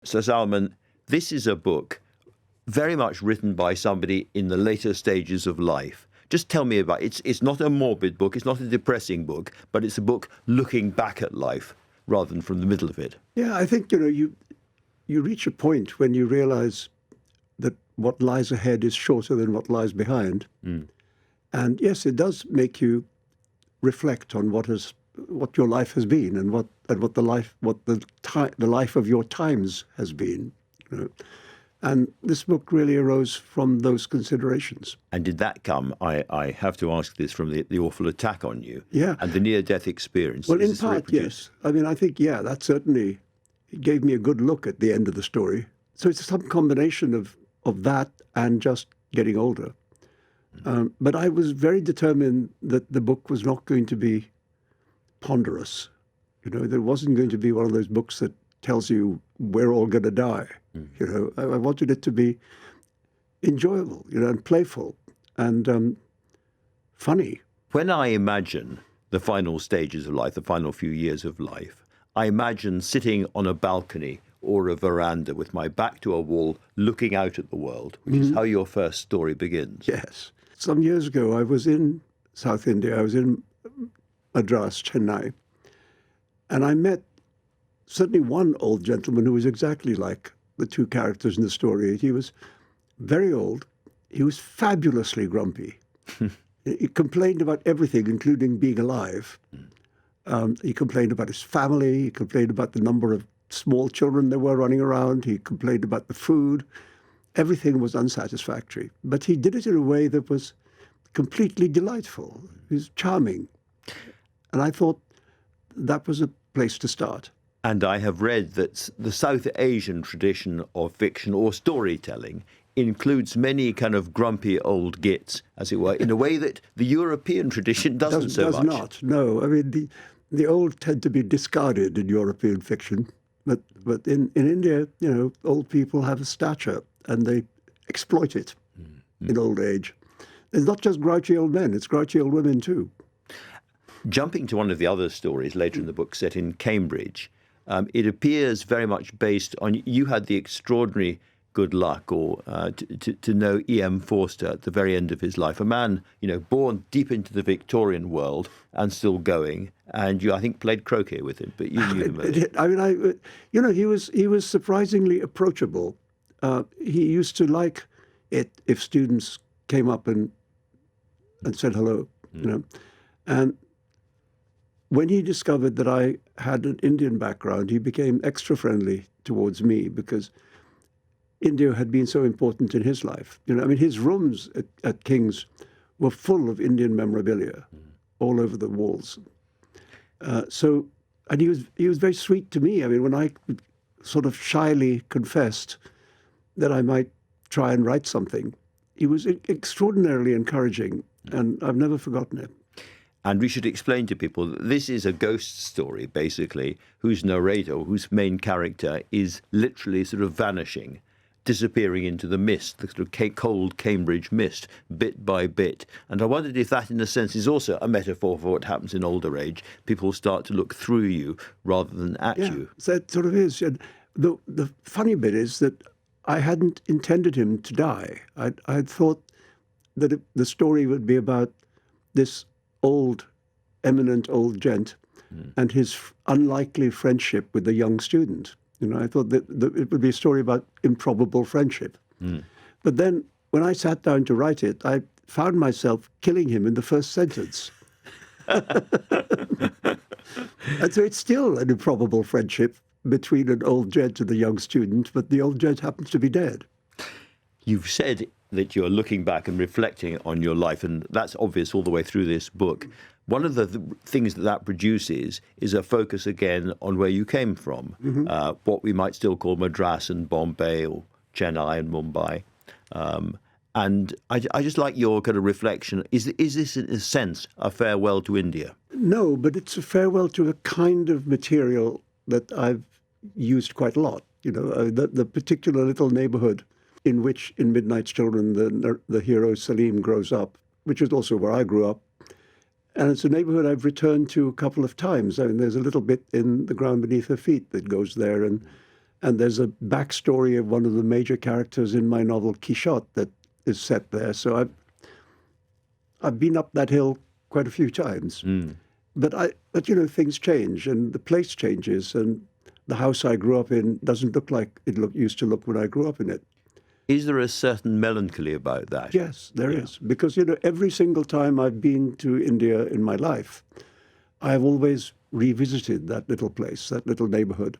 So Salman, this is a book very much written by somebody in the later stages of life. Just tell me about it. It's not a morbid book, it's not a depressing book, but it's a book looking back at life rather than from the middle of it. Yeah, I think, you reach a point when you realize that what lies ahead is shorter than what lies behind. And yes, it does make you reflect on what your life has been and what the life of your times has been. And this book really arose from those considerations. And did that come, I have to ask this, from the awful attack on you? Yeah. And the near-death experience? Well, in part, yes. I mean, I think, yeah, that certainly gave me a good look at the end of the story. So it's some combination of that and just getting older. But I was very determined that the book was not going to be ponderous. There wasn't going to be one of those books that tells you we're all going to die. I wanted it to be enjoyable, and playful and funny. When I imagine the final stages of life, the final few years of life, I imagine sitting on a balcony or a veranda with my back to a wall looking out at the world, which is how your first story begins. Yes. Some years ago, I was in South India. I was in Madras, Chennai, and I met certainly one old gentleman who was exactly like the two characters in the story. He was very old. He was fabulously grumpy. He complained about everything, including being alive. He complained about his family. He complained about the number of small children there were running around. He complained about the food. Everything was unsatisfactory. But he did it in a way that was completely delightful. He was charming. And I thought that was a place to start. And I have read that the South Asian tradition of fiction or storytelling includes many kind of grumpy old gits, as it were, in a way that the European tradition does much. Not, no. I mean, the old tend to be discarded in European fiction. But in India, old people have a stature and they exploit it in old age. It's not just grouchy old men, it's grouchy old women too. Jumping to one of the other stories later in the book set in Cambridge, it appears very much based on, you had the extraordinary good luck to know E.M. Forster at the very end of his life, a man, born deep into the Victorian world and still going, and you, I think, played croquet with him, but you knew him. I mean, he was surprisingly approachable. He used to like it if students came up and said hello, and when he discovered that I had an Indian background, he became extra friendly towards me because India had been so important in his life. I mean, his rooms at King's were full of Indian memorabilia all over the walls. And he was very sweet to me. I mean, when I sort of shyly confessed that I might try and write something, he was extraordinarily encouraging, and I've never forgotten it. And we should explain to people that this is a ghost story, basically, whose narrator, whose main character is literally sort of vanishing, disappearing into the mist, the sort of cold Cambridge mist, bit by bit. And I wondered if that, in a sense, is also a metaphor for what happens in older age. People start to look through you rather than at you. So it sort of is. And the funny bit is that I hadn't intended him to die. I'd thought that the story would be about this eminent old gent and his unlikely friendship with a young student. I thought that it would be a story about improbable friendship. But then when I sat down to write it, I found myself killing him in the first sentence. And so it's still an improbable friendship between an old gent and a young student, but the old gent happens to be dead. You've said that you're looking back and reflecting on your life, and that's obvious all the way through this book. One of the things that produces is a focus again on where you came from, what we might still call Madras and Bombay or Chennai and Mumbai. And I just like your kind of reflection. Is this, in a sense, a farewell to India? No, but it's a farewell to a kind of material that I've used quite a lot. The particular little neighborhood in which, in Midnight's Children, the hero Salim grows up, which is also where I grew up. And it's a neighborhood I've returned to a couple of times. I mean, there's a little bit in The Ground Beneath Her Feet that goes there. And And there's a backstory of one of the major characters in my novel, Quichotte, that is set there. So I've been up that hill quite a few times. But things change, and the place changes, and the house I grew up in doesn't look like it used to look when I grew up in it. Is there a certain melancholy about that? Yes, there is. Because, every single time I've been to India in my life, I've always revisited that little place, that little neighborhood.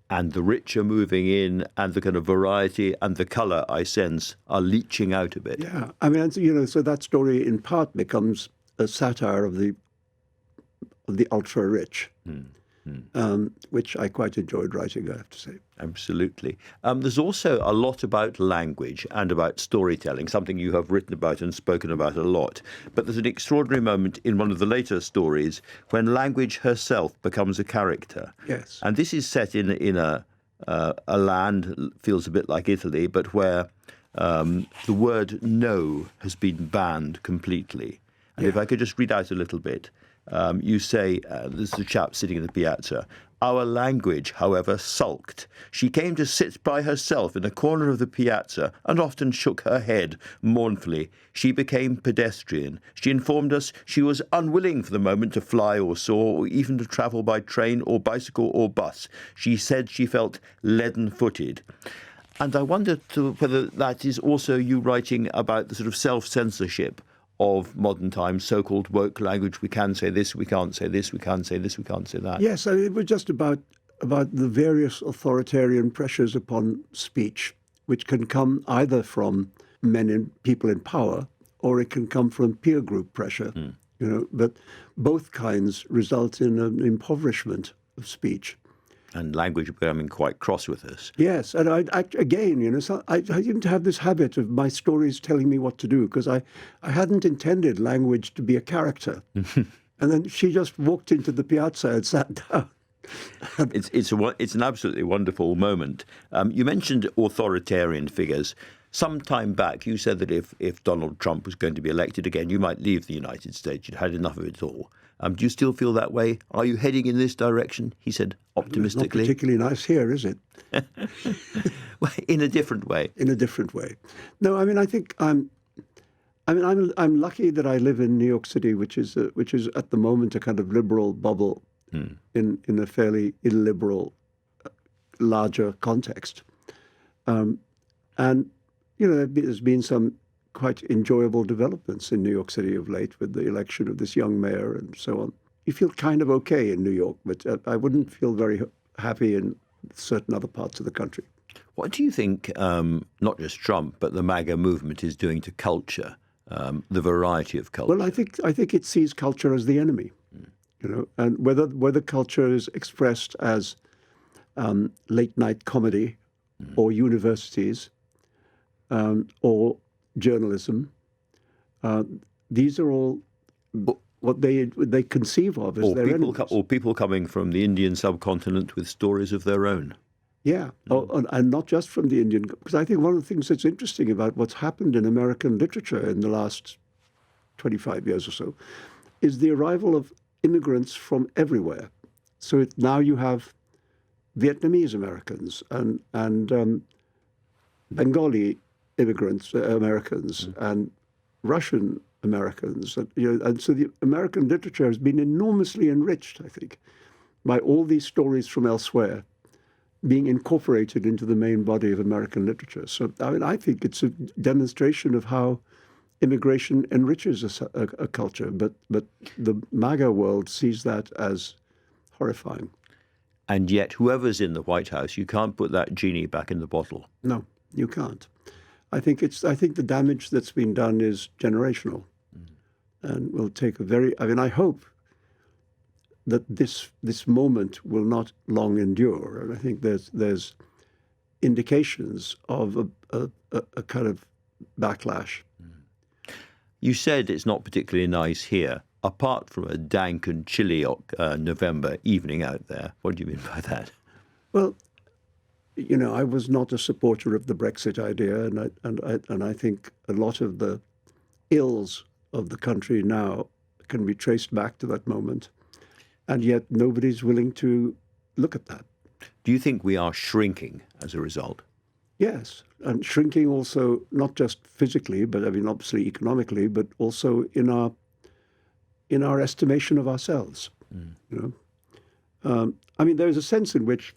And the rich are moving in, and the kind of variety and the colour, I sense, are leaching out of it. Yeah. I mean, so that story in part becomes a satire of the ultra-rich. Which I quite enjoyed writing, I have to say. Absolutely. There's also a lot about language and about storytelling, something you have written about and spoken about a lot. But there's an extraordinary moment in one of the later stories when language herself becomes a character. Yes. And this is set in a land, feels a bit like Italy, but where the word no has been banned completely. And if I could just read out a little bit. You say, this is a chap sitting in the piazza, our language, however, sulked. She came to sit by herself in a corner of the piazza and often shook her head mournfully. She became pedestrian. She informed us she was unwilling for the moment to fly or soar or even to travel by train or bicycle or bus. She said she felt leaden-footed. And I wonder whether that is also you writing about the sort of self-censorship of modern times, so-called woke language. We can say this, we can't say this, we can't say this, we can't say that. Yes, it was just about the various authoritarian pressures upon speech, which can come either from people in power, or it can come from peer group pressure. But both kinds result in an impoverishment of speech. And language becoming quite cross with us. Yes, and I didn't have this habit of my stories telling me what to do, because I hadn't intended language to be a character. And then she just walked into the piazza and sat down. It's an absolutely wonderful moment. You mentioned authoritarian figures. Some time back, you said that if Donald Trump was going to be elected again, you might leave the United States. You'd had enough of it all. Do you still feel that way? Are you heading in this direction? He said optimistically. It's not particularly nice here, is it? In a different way. In a different way. No, I mean, I think I'm lucky that I live in New York City, which is at the moment a kind of liberal bubble in a fairly illiberal, larger context. And there's been some quite enjoyable developments in New York City of late with the election of this young mayor and so on. You feel kind of okay in New York, but I wouldn't feel very happy in certain other parts of the country. What do you think, not just Trump, but the MAGA movement is doing to culture, the variety of culture? Well, I think it sees culture as the enemy, and whether culture is expressed as late night comedy or universities or journalism, these are all what they conceive of as their enemies. Or people coming from the Indian subcontinent with stories of their own. Yeah, and not just from the Indian, because I think one of the things that's interesting about what's happened in American literature in the last 25 years or so is the arrival of immigrants from everywhere. So now you have Vietnamese Americans and Bengali immigrants, Americans, and Russian Americans. And so the American literature has been enormously enriched, I think, by all these stories from elsewhere being incorporated into the main body of American literature. So, I think it's a demonstration of how immigration enriches a culture, but the MAGA world sees that as horrifying. And yet, whoever's in the White House, you can't put that genie back in the bottle. No, you can't. I think the damage that's been done is generational, and will take I hope that this moment will not long endure, and I think there's indications of a kind of backlash. You said it's not particularly nice here, apart from a dank and chilly November evening out there. What do you mean by that? Well, I was not a supporter of the Brexit idea, and I think a lot of the ills of the country now can be traced back to that moment, and yet nobody's willing to look at that. Do you think we are shrinking as a result? Yes, and shrinking also not just physically, but I mean obviously economically, but also in our estimation of ourselves. You know, I mean, there's a sense in which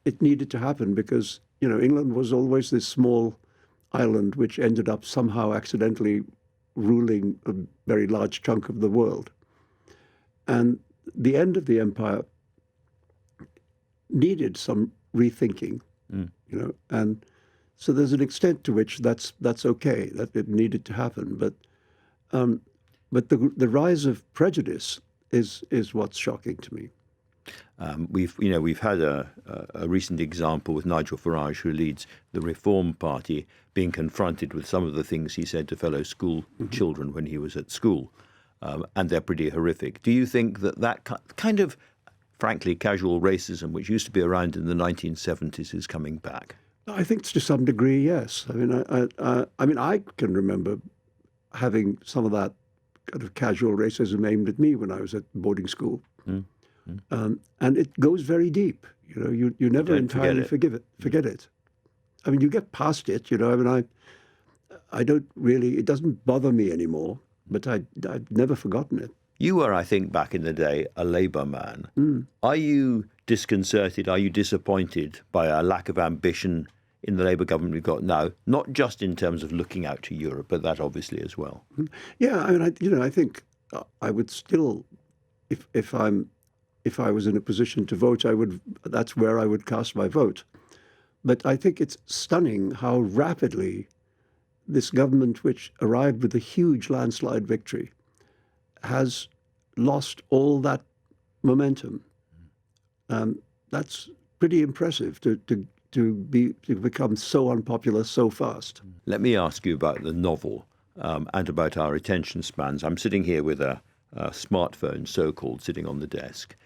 it needed to happen because England was always this small island which ended up somehow accidentally ruling a very large chunk of the world, and the end of the empire needed some rethinking. And so there's an extent to which that's okay, that it needed to happen. But the rise of prejudice is what's shocking to me. We've had a recent example with Nigel Farage, who leads the Reform Party, being confronted with some of the things he said to fellow school children when he was at school, and they're pretty horrific. Do you think that kind of, frankly, casual racism, which used to be around in the 1970s, is coming back? I think to some degree, yes. I mean, I can remember having some of that kind of casual racism aimed at me when I was at boarding school. And it goes very deep. You never entirely forget it. I mean, you get past it. I mean, I don't really. It doesn't bother me anymore. But I've never forgotten it. You were, I think, back in the day, a Labour man. Are you disconcerted? Are you disappointed by a lack of ambition in the Labour government we've got now? Not just in terms of looking out to Europe, but that obviously as well. Yeah, I mean, I think I would still, if I was in a position to vote, that's where I would cast my vote. But I think it's stunning how rapidly this government, which arrived with a huge landslide victory, has lost all that momentum. That's pretty impressive to become so unpopular so fast. Let me ask you about the novel and about our attention spans. I'm sitting here with a smartphone, so-called, sitting on the desk.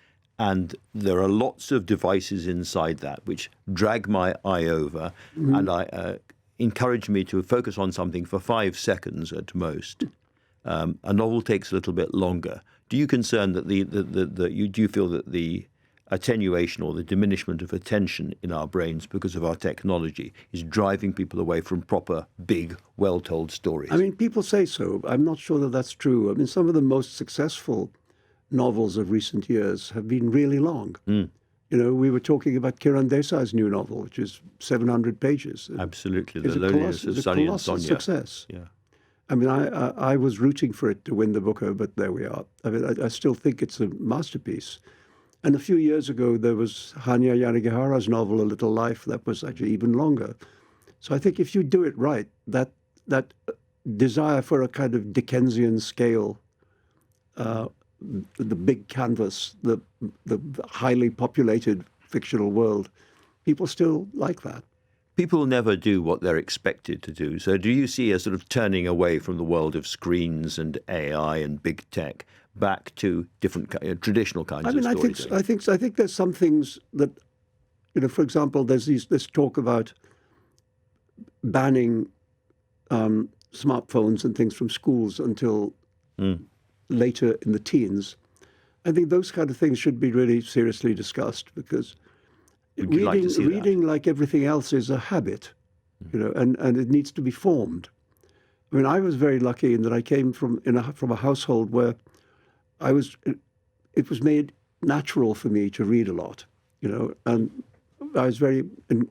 And there are lots of devices inside that which drag my eye over and encourage me to focus on something for 5 seconds at most. A novel takes a little bit longer. Do you concern that do you feel that the attenuation or the diminishment of attention in our brains because of our technology is driving people away from proper, big, well-told stories? I mean, people say so. I'm not sure that that's true. I mean, some of the most successful novels of recent years have been really long. We were talking about Kiran Desai's new novel, which is 700 pages. Absolutely, The Loneliness of Sunny and Sonia. Success. Yeah. I mean, I was rooting for it to win the Booker, but there we are. I mean, I still think it's a masterpiece. And a few years ago, there was Hanya Yanagihara's novel, A Little Life, that was actually even longer. So I think if you do it right, that desire for a kind of Dickensian scale, the big canvas, the highly populated fictional world, people still like that. People never do what they're expected to do. So do you see a sort of turning away from the world of screens and AI and big tech back to different traditional kinds of storytelling? I think there's some things that, for example, there's this talk about banning smartphones and things from schools until later in the teens. I think those kind of things should be really seriously discussed because reading like everything else is a habit, and it needs to be formed. I mean, I was very lucky in that I came from a household where it was made natural for me to read a lot, and I was very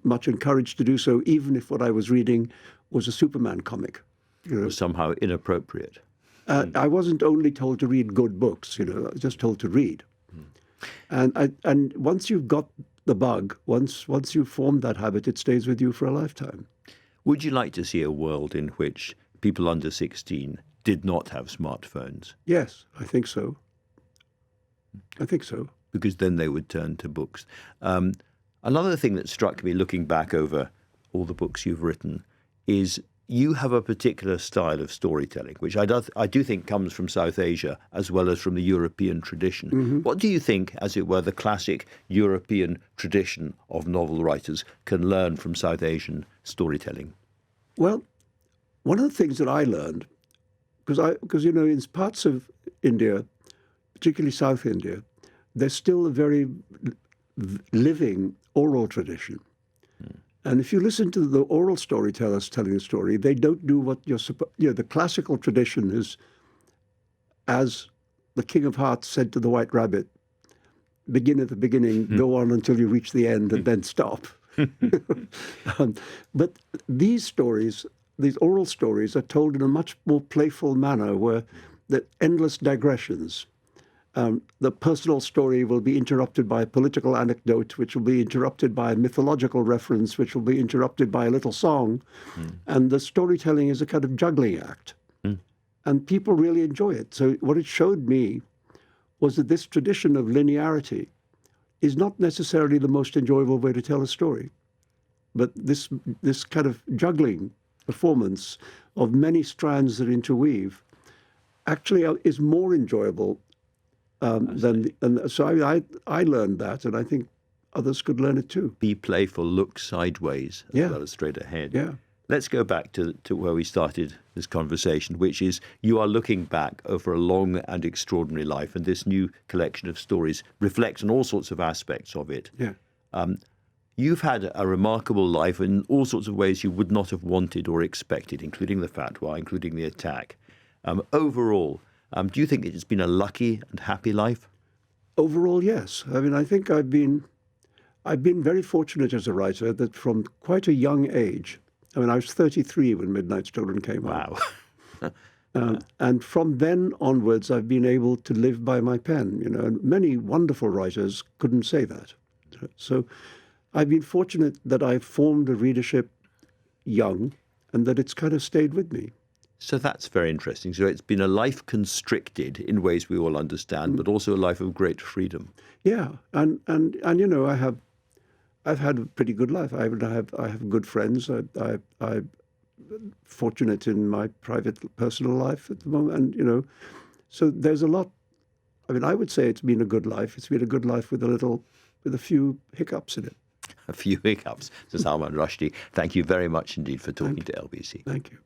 much encouraged to do so, even if what I was reading was a Superman comic. Was somehow inappropriate. I wasn't only told to read good books, I was just told to read. And once you've got the bug, once you've formed that habit, it stays with you for a lifetime. Would you like to see a world in which people under 16 did not have smartphones? Yes, I think so. Because then they would turn to books. Another thing that struck me looking back over all the books you've written is you have a particular style of storytelling, which I do think comes from South Asia as well as from the European tradition. What do you think, as it were, the classic European tradition of novel writers can learn from South Asian storytelling? Well, one of the things that I learned, because in parts of India, particularly South India, there's still a very living oral tradition. And if you listen to the oral storytellers telling a story, they don't do what you're supposed. The classical tradition is, as the King of Hearts said to the White Rabbit, begin at the beginning, go on until you reach the end, and then stop. But these stories, these oral stories, are told in a much more playful manner, where the endless digressions. The personal story will be interrupted by a political anecdote, which will be interrupted by a mythological reference, which will be interrupted by a little song. And the storytelling is a kind of juggling act. And people really enjoy it. So what it showed me was that this tradition of linearity is not necessarily the most enjoyable way to tell a story. But this kind of juggling performance of many strands that interweave actually is more enjoyable so I learned that, and I think others could learn it too. Be playful, look sideways as well as straight ahead. Yeah. Let's go back to where we started this conversation, which is you are looking back over a long and extraordinary life, and this new collection of stories reflects on all sorts of aspects of it. Yeah. You've had a remarkable life in all sorts of ways you would not have wanted or expected, including the fatwa, including the attack. Overall, do you think it's been a lucky and happy life? Overall, yes. I mean, I think I've been very fortunate as a writer that from quite a young age, I mean, I was 33 when Midnight's Children came out. Wow. And from then onwards, I've been able to live by my pen, and many wonderful writers couldn't say that. So I've been fortunate that I formed a readership young and that it's kind of stayed with me. So that's very interesting. So it's been a life constricted in ways we all understand, but also a life of great freedom. Yeah, and I've had a pretty good life. I have good friends. I'm fortunate in my private personal life at the moment, and so there's a lot. I mean, I would say it's been a good life. It's been a good life with a few hiccups in it. A few hiccups. So Salman Rushdie, thank you very much indeed for talking to LBC. Thank you.